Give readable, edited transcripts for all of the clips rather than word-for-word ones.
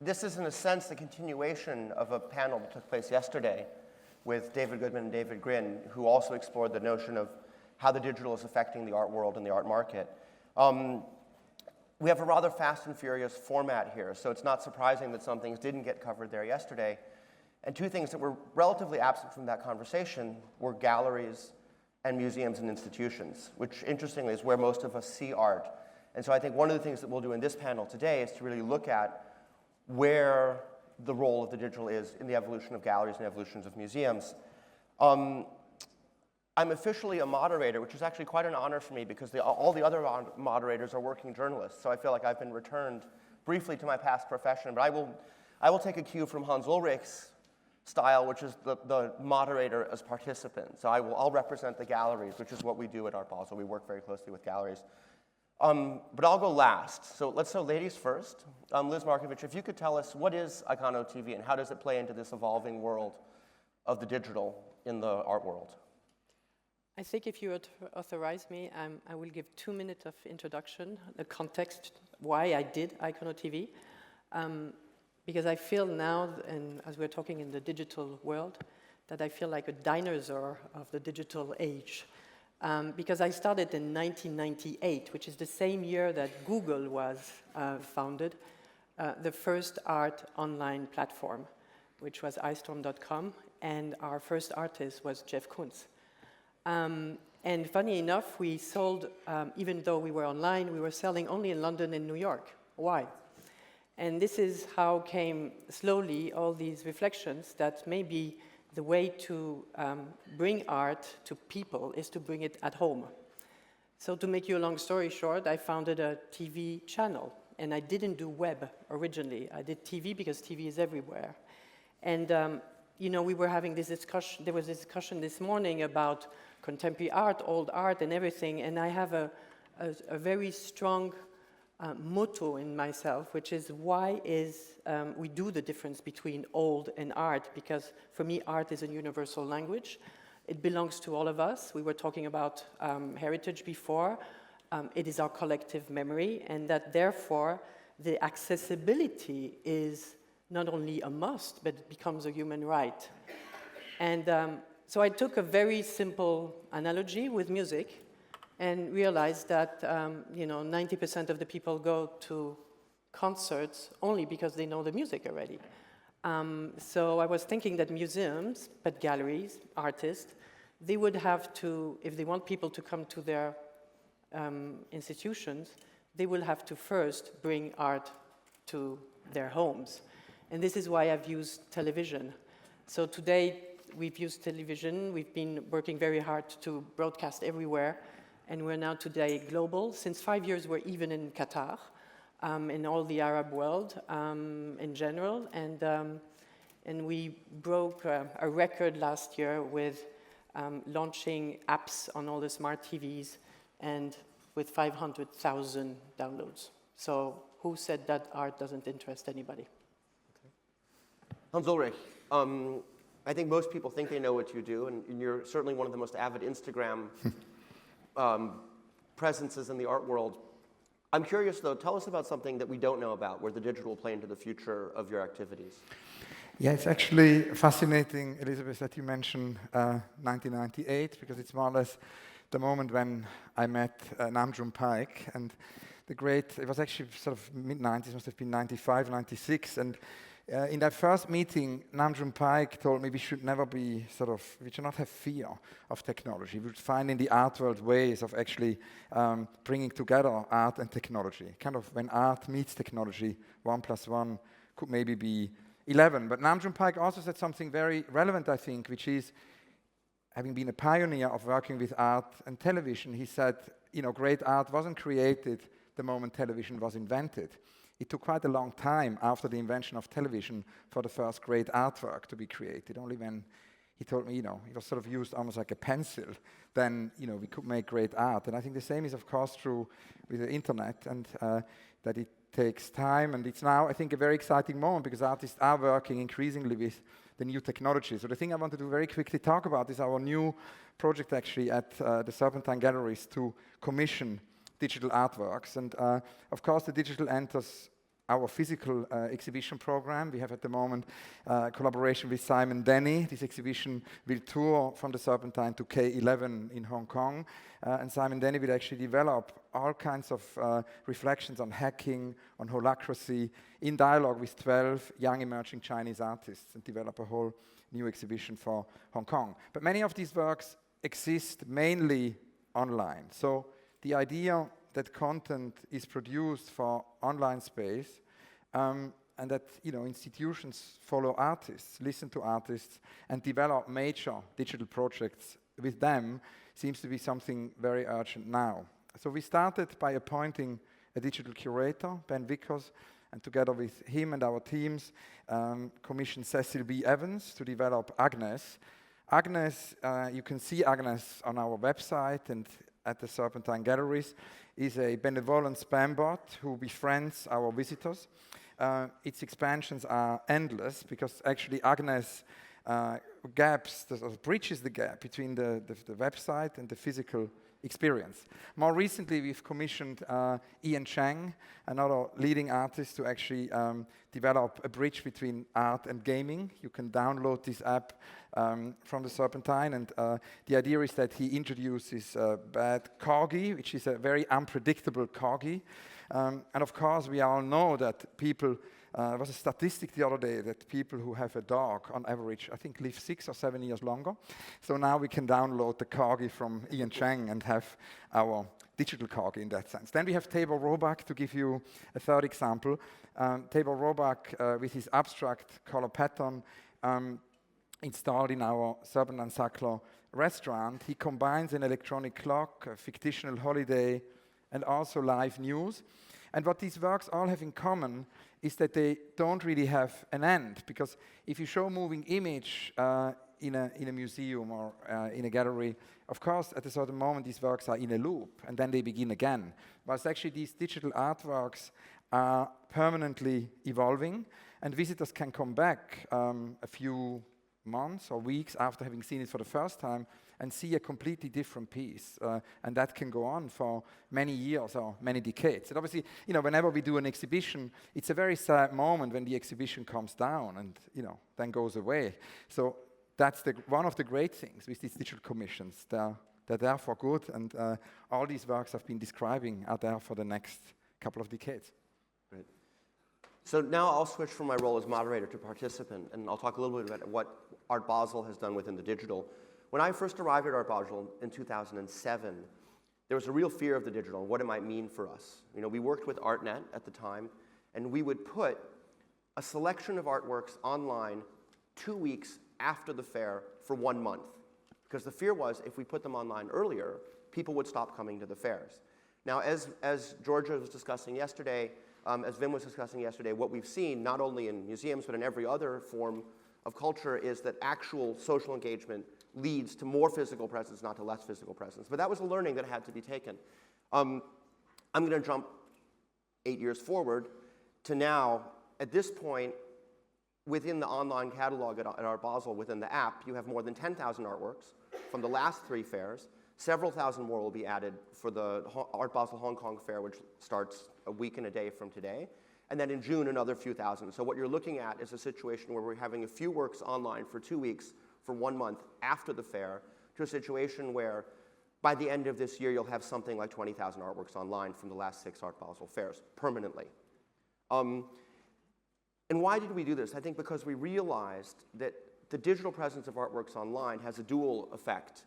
this is, in a sense, the continuation of a panel that took place yesterday with David Goodman and David Grin, who also explored the notion of how the digital is affecting the art world and the art market. We have a rather fast and furious format here, so it's not surprising that some things didn't get covered there yesterday. And two things that were relatively absent from that conversation were galleries and museums and institutions, which interestingly is where most of us see art. And so I think one of the things that we'll do in this panel today is to really look at where the role of the digital is in the evolution of galleries and evolutions of museums. I'm officially a moderator, which is actually quite an honor for me because all the other moderators are working journalists, so I feel like I've been returned briefly to my past profession. But I will take a cue from Hans Ulrich's style, which is the moderator as participant. So I'll represent the galleries, which is what we do at Art Basel. We work very closely with galleries. But I'll go last. So ladies first. Liz Markovich, if you could tell us what is Icono TV and how does it play into this evolving world of the digital in the art world? I think if you authorize me, I will give 2 minutes of introduction, the context, why I did Icono TV. Because I feel now, and as we're talking in the digital world, that I feel like a dinosaur of the digital age. Because I started in 1998, which is the same year that Google was founded, the first art online platform, which was iStorm.com, and our first artist was Jeff Koons. And funny enough, we sold, even though we were online, we were selling only in London and New York. Why? And this is how came slowly all these reflections that maybe the way to bring art to people is to bring it at home. So to make you a long story short, I founded a TV channel, and I didn't do web originally. I did TV because TV is everywhere. And you know, we were having this discussion, there was a discussion this morning about contemporary art, old art, and everything, and I have a very strong motto in myself, which is why is we do the difference between old and art, because for me art is a universal language. It belongs to all of us. We were talking about heritage before. It is our collective memory, and that therefore the accessibility is not only a must, but it becomes a human right. And so I took a very simple analogy with music and realized that, you know, 90% of the people go to concerts only because they know the music already. So I was thinking that museums, but galleries, artists, they would have to, if they want people to come to their institutions, they will have to first bring art to their homes. And this is why I've used television. So today, we've used television. We've been working very hard to broadcast everywhere. And we're now today global. Since 5 years, we're even in Qatar, in all the Arab world in general. And we broke a record last year with launching apps on all the smart TVs and with 500,000 downloads. So who said that art doesn't interest anybody? Hans Ulrich, I think most people think they know what you do, and you're certainly one of the most avid Instagram presences in the art world. I'm curious, though, tell us about something that we don't know about, where the digital will play into the future of your activities. Yeah, it's actually fascinating, Elizabeth, that you mentioned 1998, because it's more or less the moment when I met Nam June Paik, and it was actually sort of mid-90s, must have been 95, 96, and in that first meeting, Nam June Paik told me we should never be we should not have fear of technology. We should find in the art world ways of actually bringing together art and technology. Kind of when art meets technology, 1 + 1 could maybe be 11. But Nam June Paik also said something very relevant, I think, which is, having been a pioneer of working with art and television, he said, you know, great art wasn't created the moment television was invented. It took quite a long time after the invention of television for the first great artwork to be created. Only when he told me, you know, it was sort of used almost like a pencil, then, you know, we could make great art. And I think the same is, of course, true with the internet, and that it takes time. And it's now, I think, a very exciting moment because artists are working increasingly with the new technology. So the thing I wanted to very quickly talk about is our new project, actually, at the Serpentine Galleries to commission digital artworks. And of course, the digital enters our physical exhibition program. We have at the moment collaboration with Simon Denny. This exhibition will tour from the Serpentine to K11 in Hong Kong. And Simon Denny will actually develop all kinds of reflections on hacking, on holacracy, in dialogue with 12 young emerging Chinese artists, and develop a whole new exhibition for Hong Kong. But many of these works exist mainly online. So the idea that content is produced for online space, and that institutions follow artists, listen to artists, and develop major digital projects with them seems to be something very urgent now. So we started by appointing a digital curator, Ben Vickers, and together with him and our teams, commissioned Cecil B. Evans to develop Agnes. Agnes, you can see Agnes on our website and at the Serpentine Galleries, is a benevolent spam bot who befriends our visitors. Its expansions are endless because actually Agnes bridges the gap between the website and the physical experience. More recently, we've commissioned Ian Chang, another leading artist, to actually develop a bridge between art and gaming. You can download this app from the Serpentine, and the idea is that he introduces Bad Corgi, which is a very unpredictable corgi. And of course, we all know that people, there was a statistic the other day that people who have a dog, on average, I think, live 6 or 7 years longer. So now we can download the corgi from Ian Chang and have our digital corgi in that sense. Then we have Tabor Roebuck, to give you a third example. Tabor Roebuck, with his abstract color pattern, installed in our Serpentine Sackler restaurant, he combines an electronic clock, a fictional holiday, and also live news. And what these works all have in common is that they don't really have an end, because if you show a moving image in a museum or in a gallery, of course, at a certain moment, these works are in a loop, and then they begin again. But actually, these digital artworks are permanently evolving, and visitors can come back a few months or weeks after having seen it for the first time and see a completely different piece. And that can go on for many years or many decades. And obviously, whenever we do an exhibition, it's a very sad moment when the exhibition comes down and, then goes away. So that's one of the great things with these digital commissions. They're there for good, and all these works I've been describing are there for the next couple of decades. Great. So now I'll switch from my role as moderator to participant, and I'll talk a little bit about what Art Basel has done within the digital. When I first arrived at Art Basel in 2007, there was a real fear of the digital and what it might mean for us. We worked with ArtNet at the time, and we would put a selection of artworks online 2 weeks after the fair for 1 month. Because the fear was, if we put them online earlier, people would stop coming to the fairs. Now, as Georgia was discussing yesterday, as Vim was discussing yesterday, what we've seen, not only in museums, but in every other form of culture, is that actual social engagement leads to more physical presence, not to less physical presence. But that was a learning that had to be taken. I'm going to jump 8 years forward to now. At this point, within the online catalog at Art Basel, within the app, you have more than 10,000 artworks from the last 3 fairs. Several thousand more will be added for the Art Basel Hong Kong Fair, which starts a week and a day from today. And then in June, another few thousand. So what you're looking at is a situation where we're having a few works online for 2 weeks, for 1 month after the fair, to a situation where by the end of this year, you'll have something like 20,000 artworks online from the last 6 Art Basel fairs, permanently. And why did we do this? I think because we realized that the digital presence of artworks online has a dual effect.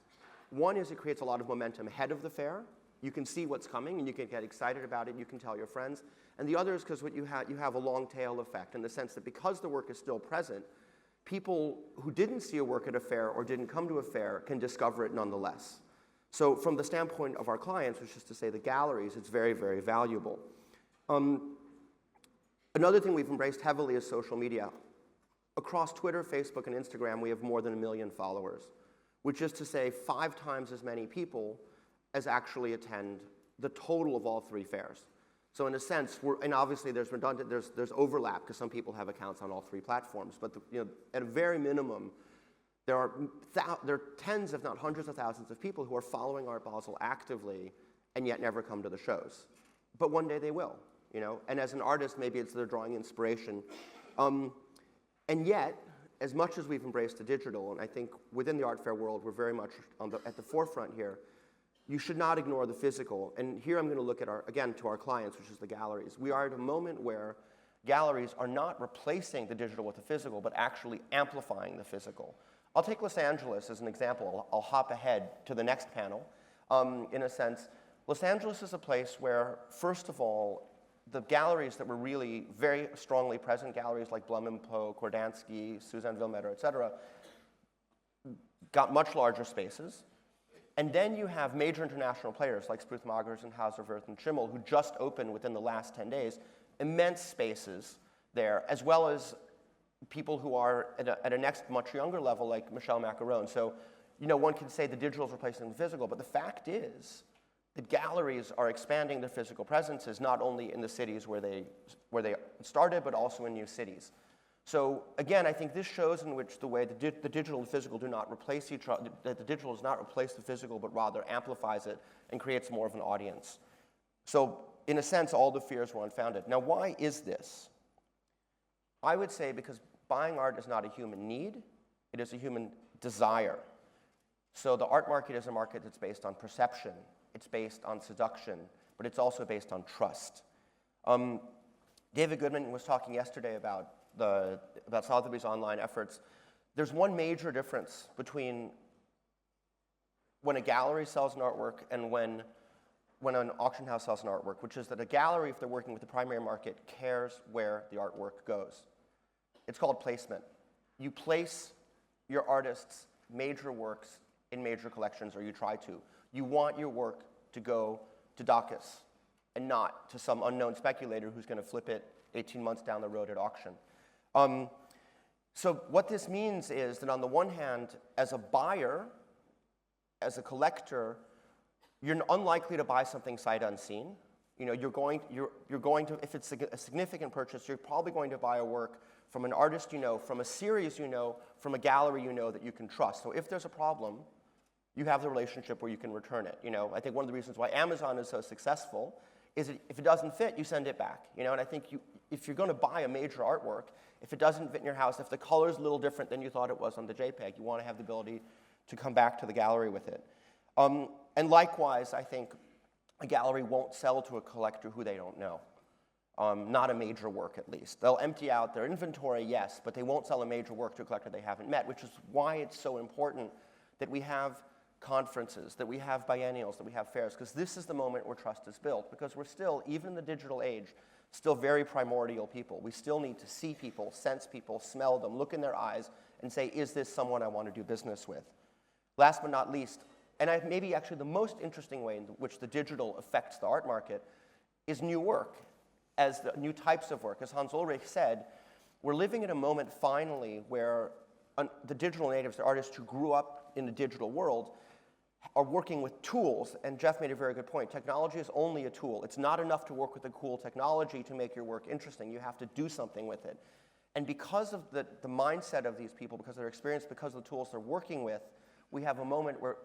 One is it creates a lot of momentum ahead of the fair. You can see what's coming, and you can get excited about it, you can tell your friends. And the other is because you have a long tail effect, in the sense that because the work is still present, people who didn't see a work at a fair or didn't come to a fair can discover it nonetheless. So from the standpoint of our clients, which is to say the galleries, it's very, very valuable. Another thing we've embraced heavily is social media. Across Twitter, Facebook, and Instagram, we have more than 1 million followers, which is to say 5 times as many people as actually attend the total of all 3 fairs. So in a sense, and obviously there's overlap because some people have accounts on all 3 platforms, but at a very minimum, there are tens, if not hundreds of thousands of people who are following Art Basel actively and yet never come to the shows. But one day they will. you know? And as an artist, maybe it's they're drawing inspiration. And yet, as much as we've embraced the digital, and I think within the art fair world, we're very much at the forefront here, you should not ignore the physical. And here I'm going to look at, again, to our clients, which is the galleries. We are at a moment where galleries are not replacing the digital with the physical, but actually amplifying the physical. I'll take Los Angeles as an example. I'll hop ahead to the next panel. In a sense, Los Angeles is a place where, first of all, the galleries that were really very strongly present, galleries like Blum and Poe, Kordansky, Suzanne Villemetter, et cetera, got much larger spaces. And then you have major international players like Spruth Magers and Hauser Wirth and Schimmel, who just opened within the last 10 days, immense spaces there, as well as people who are at a next much younger level like Michel Macaron. So, you know, one can say the digital is replacing the physical, but the fact is that galleries are expanding their physical presences not only in the cities where they started, but also in new cities. So again, I think this shows in which the way the digital and physical do not replace each other, that the digital does not replace the physical, but rather amplifies it and creates more of an audience. So in a sense, all the fears were unfounded. Now, why is this? I would say because buying art is not a human need, it is a human desire. So the art market is a market that's based on perception, it's based on seduction, but it's also based on trust. David Goodman was talking yesterday about Sotheby's online efforts. There's one major difference between when a gallery sells an artwork and when an auction house sells an artwork, which is that a gallery, if they're working with the primary market, cares where the artwork goes. It's called placement. You place your artist's major works in major collections, or you try to. You want your work to go to Dacus and not to some unknown speculator who's going to flip it 18 months down the road at auction. So what this means is that on the one hand, as a buyer, as a collector, you're unlikely to buy something sight unseen. You know, you're going to, if it's a significant purchase, you're probably going to buy a work from an artist you know, from a series you know, from a gallery you know that you can trust. So if there's a problem, you have the relationship where you can return it. You know, I think one of the reasons why Amazon is so successful is that if it doesn't fit, you send it back. You know, and I think if you're going to buy a major artwork, if it doesn't fit in your house, if the color's a little different than you thought it was on the JPEG, you want to have the ability to come back to the gallery with it. And likewise, I think a gallery won't sell to a collector who they don't know. Not a major work, at least. They'll empty out their inventory, yes, but they won't sell a major work to a collector they haven't met, which is why it's so important that we have conferences, that we have biennials, that we have fairs, because this is the moment where trust is built, because we're still, even in the digital age, still very primordial people. We still need to see people, sense people, smell them, look in their eyes, and say, is this someone I want to do business with? Last but not least, and maybe actually the most interesting way in which the digital affects the art market is new work, as the new types of work. As Hans Ulrich said, we're living in a moment finally where the digital natives, the artists who grew up in the digital world, are working with tools, and Jeff made a very good point. Technology is only a tool. It's not enough to work with a cool technology to make your work interesting. You have to do something with it. And because of the mindset of these people, because of their experience, because of the tools they're working with, we have a moment where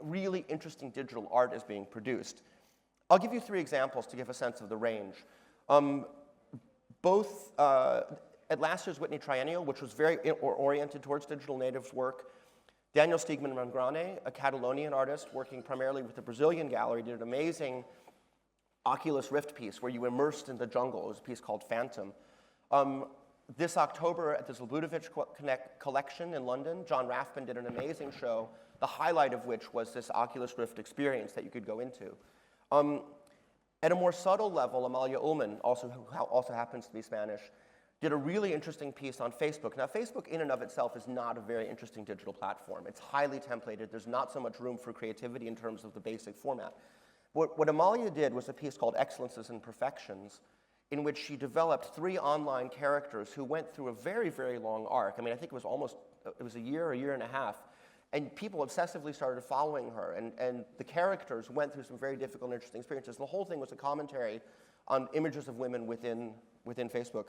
really interesting digital art is being produced. I'll give you 3 examples to give a sense of the range. Both at last year's Whitney Triennial, which was very oriented towards digital natives work, Daniel Stigman Mangrane, a Catalonian artist working primarily with the Brazilian gallery, did an amazing Oculus Rift piece where you immersed in the jungle. It was a piece called Phantom. This October at the Zlbudovic collection in London, John Rathbun did an amazing show, the highlight of which was this Oculus Rift experience that you could go into. At a more subtle level, Amalia Ullman, who also happens to be Spanish, did a really interesting piece on Facebook. Now, Facebook in and of itself is not a very interesting digital platform. It's highly templated. There's not so much room for creativity in terms of the basic format. What Amalia did was a piece called Excellences and Perfections, in which she developed 3 online characters who went through a very, very long arc. I mean, I think it was a year and a half. And people obsessively started following her. And the characters went through some very difficult and interesting experiences. And the whole thing was a commentary on images of women within Facebook.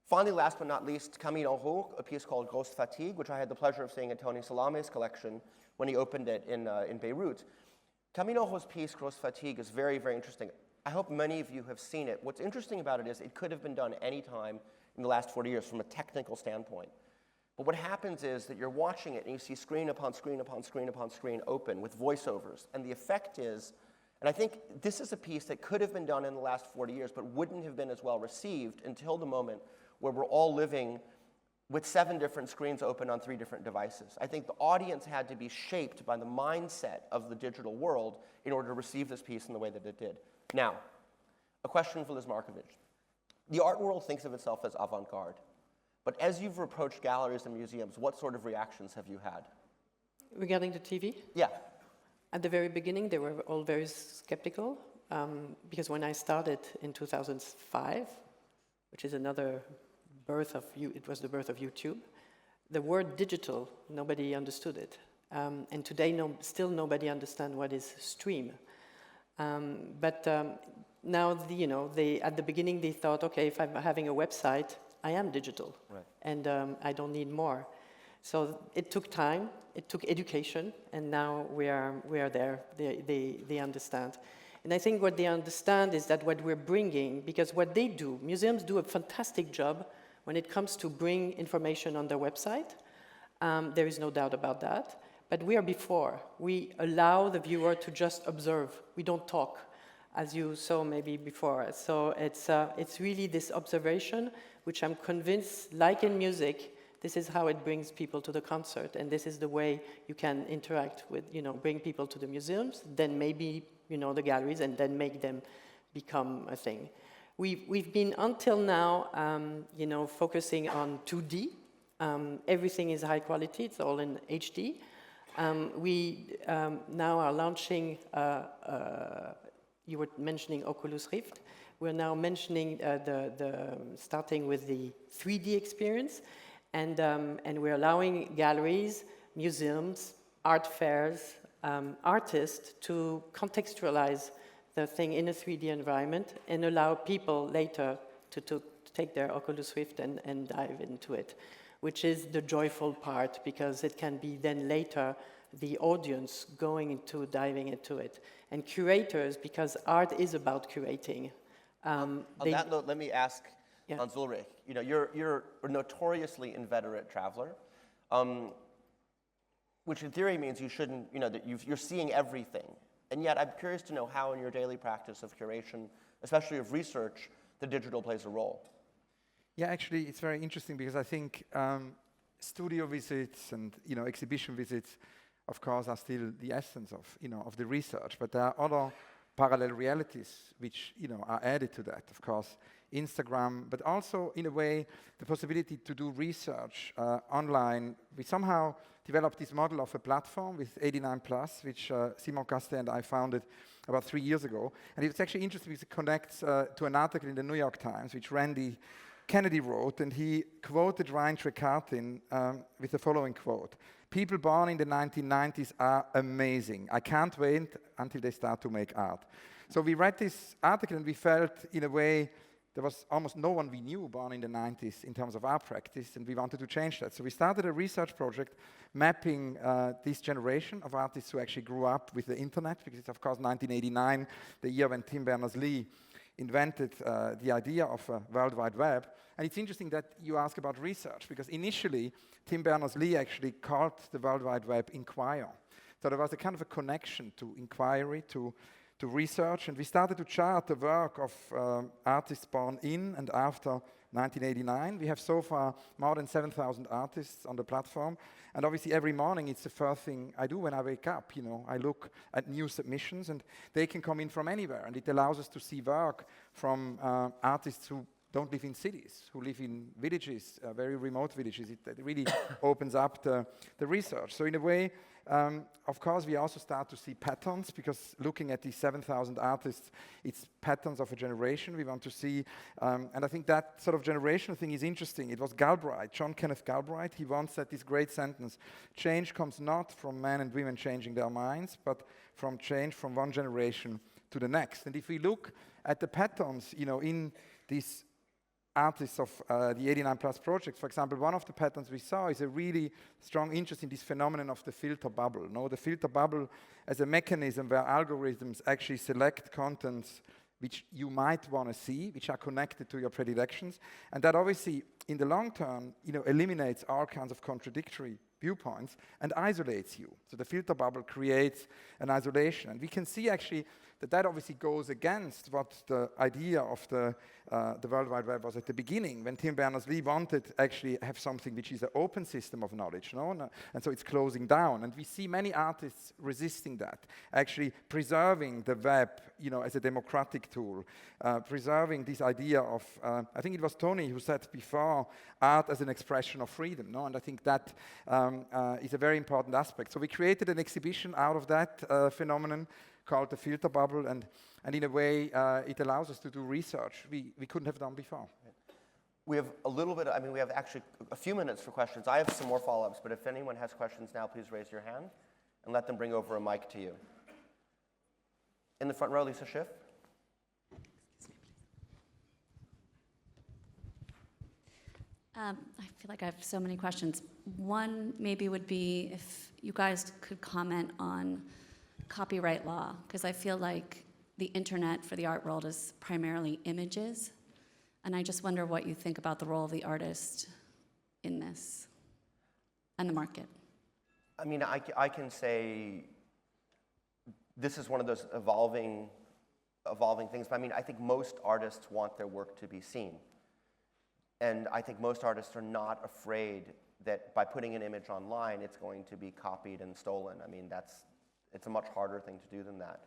Finally, last but not least, Camille Henrot, a piece called Grosse Fatigue, which I had the pleasure of seeing at Tony Salame's collection when he opened it in Beirut. Camille Henrot's piece, Grosse Fatigue, is very, very interesting. I hope many of you have seen it. What's interesting about it is it could have been done any time in the last 40 years from a technical standpoint. But what happens is that you're watching it and you see screen upon screen upon screen upon screen open with voiceovers. And the effect is, and I think this is a piece that could have been done in the last 40 years, but wouldn't have been as well received until the moment where we're all living with 7 different screens open on 3 different devices. I think the audience had to be shaped by the mindset of the digital world in order to receive this piece in the way that it did. Now, a question for Liz Markovich. The art world thinks of itself as avant-garde, but as you've approached galleries and museums, what sort of reactions have you had? Regarding the TV? Yeah. At the very beginning, they were all very skeptical, because when I started in 2005, which is another birth of it was the birth of YouTube, the word digital, nobody understood it. And today, still nobody understands what is stream. But now, at the beginning, they thought, okay, if I'm having a website, I am digital, right. And I don't need more. So it took time, it took education, and now we are there. They understand. And I think what they understand is that what we're bringing, because what they do, museums do a fantastic job when it comes to bring information on their website. There is no doubt about that. But we are before. We allow the viewer to just observe. We don't talk, as you saw maybe before. So it's really this observation, which I'm convinced, like in music, this is how it brings people to the concert, and this is the way you can interact with, bring people to the museums, then maybe, the galleries, and then make them become a thing. We've been, until now, focusing on 2D. Everything is high quality, it's all in HD. We now are launching, you were mentioning Oculus Rift. We're now mentioning starting with the 3D experience, and we're allowing galleries, museums, art fairs, artists to contextualize the thing in a 3D environment and allow people later to take their Oculus Rift and dive into it, which is the joyful part, because it can be then later the audience diving into it. And curators, because art is about curating. On that note, let me ask Yeah. Hans Ulrich. You're a notoriously inveterate traveler, which in theory means you shouldn't, that you're seeing everything. And yet, I'm curious to know how, in your daily practice of curation, especially of research, the digital plays a role. Yeah, actually, it's very interesting because I think studio visits and exhibition visits, of course, are still the essence of the research. But there are other parallel realities which are added to that. Of course, Instagram, but also in a way the possibility to do research online. We somehow developed this model of a platform with 89+, which Simon Castet and I founded about 3 years ago. And it's actually interesting because it connects to an article in the New York Times, which Randy Kennedy wrote, and he quoted Ryan Trecartin with the following quote: "People born in the 1990s are amazing. I can't wait until they start to make art." So we read this article and we felt, in a way, there was almost no one we knew born in the 90s in terms of art practice, and we wanted to change that. So we started a research project mapping this generation of artists who actually grew up with the internet, because it's, of course, 1989, the year when Tim Berners-Lee invented the idea of a World Wide Web. And it's interesting that you ask about research, because initially, Tim Berners-Lee actually called the World Wide Web Inquire. So there was a kind of a connection to inquiry, to research, and we started to chart the work of artists born in and after 1989. We have so far more than 7,000 artists on the platform, and obviously every morning it's the first thing I do when I wake up. I look at new submissions, and they can come in from anywhere, and it allows us to see work from artists who don't live in cities, who live in villages, very remote villages. It really opens up the research. So in a way, of course, we also start to see patterns, because looking at these 7,000 artists, it's patterns of a generation we want to see. And I think that sort of generation thing is interesting. It was Galbraith, John Kenneth Galbraith. He once said this great sentence: "Change comes not from men and women changing their minds, but from change from one generation to the next." And if we look at the patterns, in these artists of the 89+ projects, for example, one of the patterns we saw is a really strong interest in this phenomenon of the filter bubble. The filter bubble as a mechanism where algorithms actually select contents which you might want to see, which are connected to your predilections. And that obviously, in the long term, eliminates all kinds of contradictory viewpoints and isolates you. So the filter bubble creates an isolation. And we can see actually that obviously goes against what the idea of the World Wide Web was at the beginning, when Tim Berners-Lee wanted actually have something which is an open system of knowledge, and so it's closing down. And we see many artists resisting that, actually preserving the web, as a democratic tool, preserving this idea of, I think it was Tony who said before, art as an expression of freedom, and I think that is a very important aspect. So we created an exhibition out of that phenomenon called the filter bubble, and in a way, it allows us to do research we couldn't have done before. We have a little bit, we have actually a few minutes for questions. I have some more follow-ups, but if anyone has questions now, please raise your hand and let them bring over a mic to you. In the front row, Lisa Schiff. I feel like I have so many questions. One maybe would be if you guys could comment on copyright law, because I feel like the internet for the art world is primarily images, and I just wonder what you think about the role of the artist in this and the market. I can say this is one of those evolving things, but I think most artists want their work to be seen. And I think most artists are not afraid that by putting an image online, it's going to be copied and stolen. It's a much harder thing to do than that.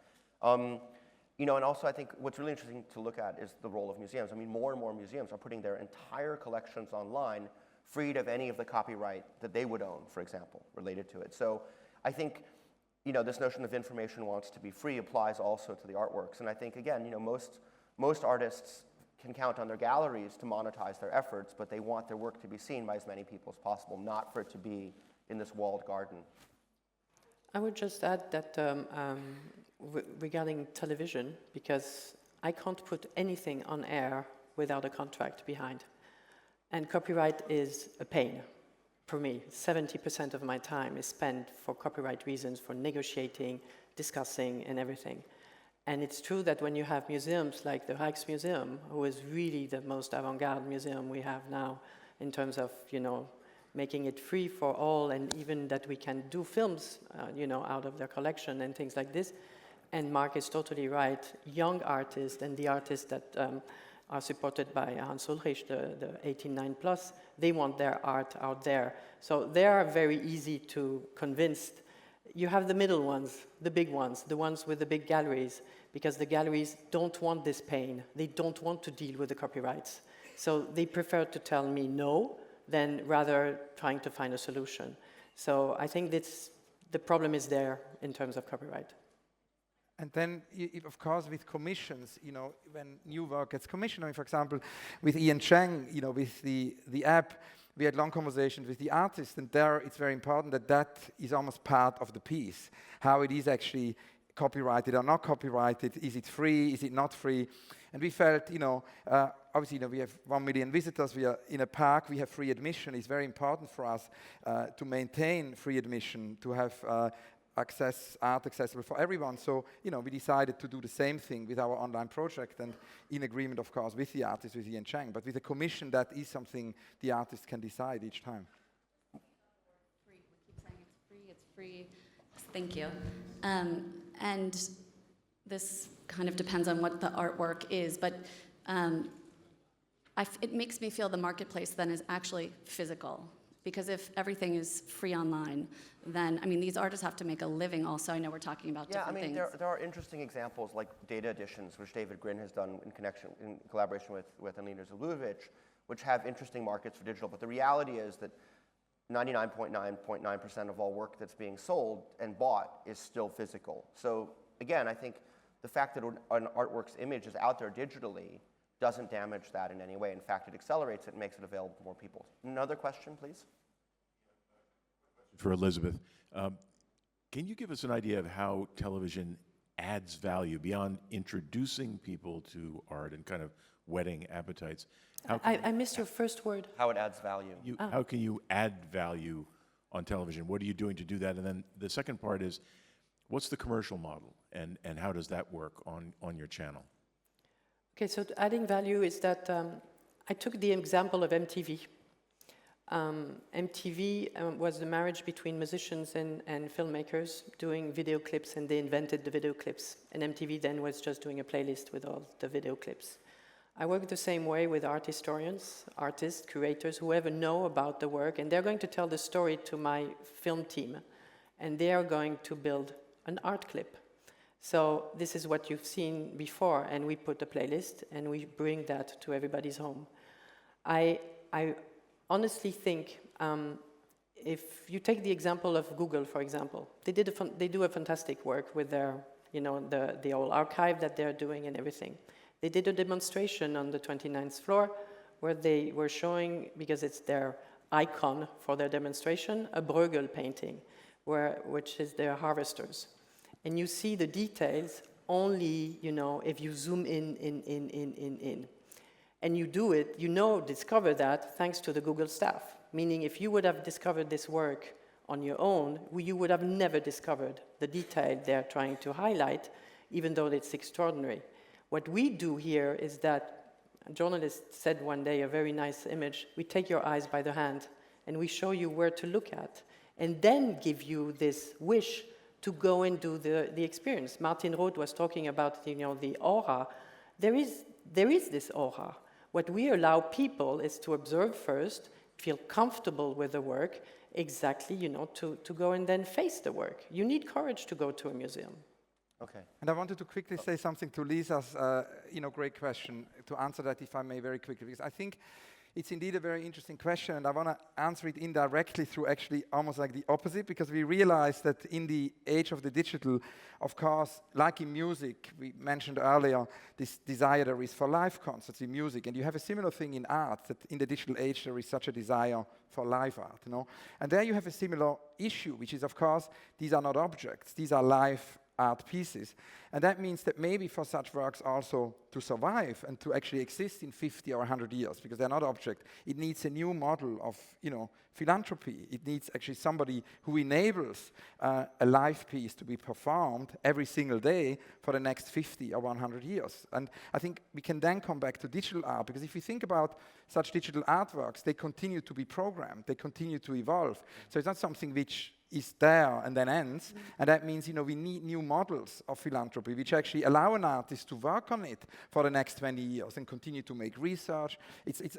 And also I think what's really interesting to look at is the role of museums. More and more museums are putting their entire collections online, freed of any of the copyright that they would own, for example, related to it. So I think, this notion of information wants to be free applies also to the artworks. And I think, again, most artists can count on their galleries to monetize their efforts, but they want their work to be seen by as many people as possible, not for it to be in this walled garden. I would just add that regarding television, because I can't put anything on air without a contract behind. And copyright is a pain for me. 70% of my time is spent for copyright reasons, for negotiating, discussing, and everything. And it's true that when you have museums like the Rijksmuseum, who is really the most avant-garde museum we have now in terms of, making it free for all, and even that we can do films, out of their collection and things like this. And Mark is totally right. Young artists and the artists that are supported by Hans Ulrich, the 18-9+, they want their art out there. So they are very easy to convince. You have the middle ones, the big ones, the ones with the big galleries, because the galleries don't want this pain. They don't want to deal with the copyrights. So they prefer to tell me no, than rather trying to find a solution. So I think the problem is there in terms of copyright. And then, of course, with commissions, when new work gets commissioned, for example, with Ian Cheng, with the app, we had long conversations with the artist, and there it's very important that is almost part of the piece, how it is actually copyrighted or not copyrighted, is it free, is it not free? And we felt, obviously, we have 1 million visitors, we are in a park, we have free admission. It's very important for us to maintain free admission, to have art accessible for everyone. So, we decided to do the same thing with our online project, and in agreement, of course, with the artist, with Ian Cheng. But with a commission, that is something the artist can decide each time. Free. We keep saying it's free. Thank you. And this kind of depends on what the artwork is, but it makes me feel the marketplace then is actually physical. Because if everything is free online, then, these artists have to make a living also. I know we're talking about different things. There are interesting examples like data editions, which David Grin has done in collaboration with Alina Zaludovic, which have interesting markets for digital. But the reality is that 99.9% of all work that's being sold and bought is still physical. So again, I think the fact that an artwork's image is out there digitally doesn't damage that in any way. In fact, it accelerates it and makes it available to more people. Another question, please? For Elizabeth. Can you give us an idea of how television adds value beyond introducing people to art and kind of whetting appetites? I missed your first word. How it adds value. How can you add value on television? What are you doing to do that? And then the second part is, what's the commercial model, and how does that work on your channel? Okay, so adding value is that I took the example of MTV. MTV was the marriage between musicians and filmmakers doing video clips, and they invented the video clips. And MTV then was just doing a playlist with all the video clips. I work the same way with art historians, artists, curators, whoever know about the work, and they're going to tell the story to my film team, and they are going to build an art clip. So this is what you've seen before, and we put a playlist, and we bring that to everybody's home. I honestly think if you take the example of Google, for example, they do a fantastic work with their, the whole archive that they're doing and everything. They did a demonstration on the 29th floor where they were showing, because it's their icon for their demonstration, a Bruegel painting, which is their harvesters. And you see the details only, if you zoom in. And you do it, discover that thanks to the Google staff. Meaning if you would have discovered this work on your own, you would have never discovered the detail they're trying to highlight, even though it's extraordinary. What we do here is that, a journalist said one day, a very nice image, we take your eyes by the hand and we show you where to look at, and then give you this wish to go and do the experience. Martin Roth was talking about the aura. There is this aura. What we allow people is to observe first, feel comfortable with the work, exactly, to go and then face the work. You need courage to go to a museum. Okay. And I wanted to quickly say something to Lisa's, great question, to answer that, if I may, very quickly, because I think it's indeed a very interesting question, and I want to answer it indirectly through actually almost like the opposite, because we realize that in the age of the digital, of course, like in music, we mentioned earlier, this desire there is for live concerts in music, and you have a similar thing in art, that in the digital age there is such a desire for live art, And there you have a similar issue, which is, of course, these are not objects, these are live art pieces. And that means that maybe for such works also to survive and to actually exist in 50 or 100 years, because they're not object, it needs a new model of, philanthropy. It needs actually somebody who enables a live piece to be performed every single day for the next 50 or 100 years. And I think we can then come back to digital art, because if you think about such digital artworks, they continue to be programmed, they continue to evolve. So it's not something which is there and then ends, and that means we need new models of philanthropy which actually allow an artist to work on it for the next 20 years and continue to make research.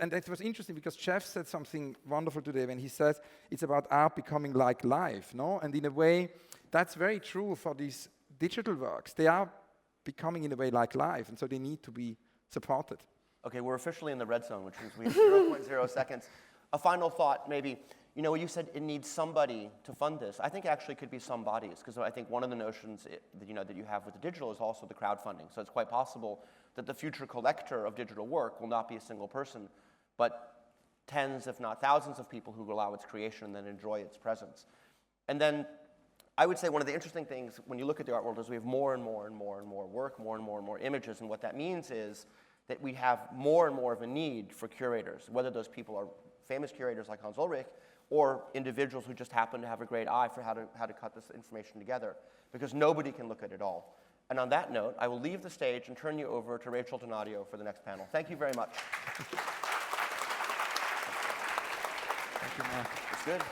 And it was interesting because Jeff said something wonderful today when he says it's about art becoming like life, And in a way, that's very true for these digital works. They are becoming in a way like life, and so they need to be supported. Okay, we're officially in the red zone, which means we have 0.0 seconds. A final thought, maybe. You said it needs somebody to fund this. I think it actually could be some bodies, because I think one of the notions that you have with the digital is also the crowdfunding. So it's quite possible that the future collector of digital work will not be a single person, but tens, if not thousands of people who will allow its creation and then enjoy its presence. And then I would say one of the interesting things when you look at the art world is we have more and more and more and more work, more and more images, and what that means is that we have more and more of a need for curators, whether those people are famous curators like Hans Ulrich, or individuals who just happen to have a great eye for how to cut this information together, because nobody can look at it all. And on that note, I will leave the stage and turn you over to Rachel Donadio for the next panel. Thank you very much. Thank you, Mark. It's good.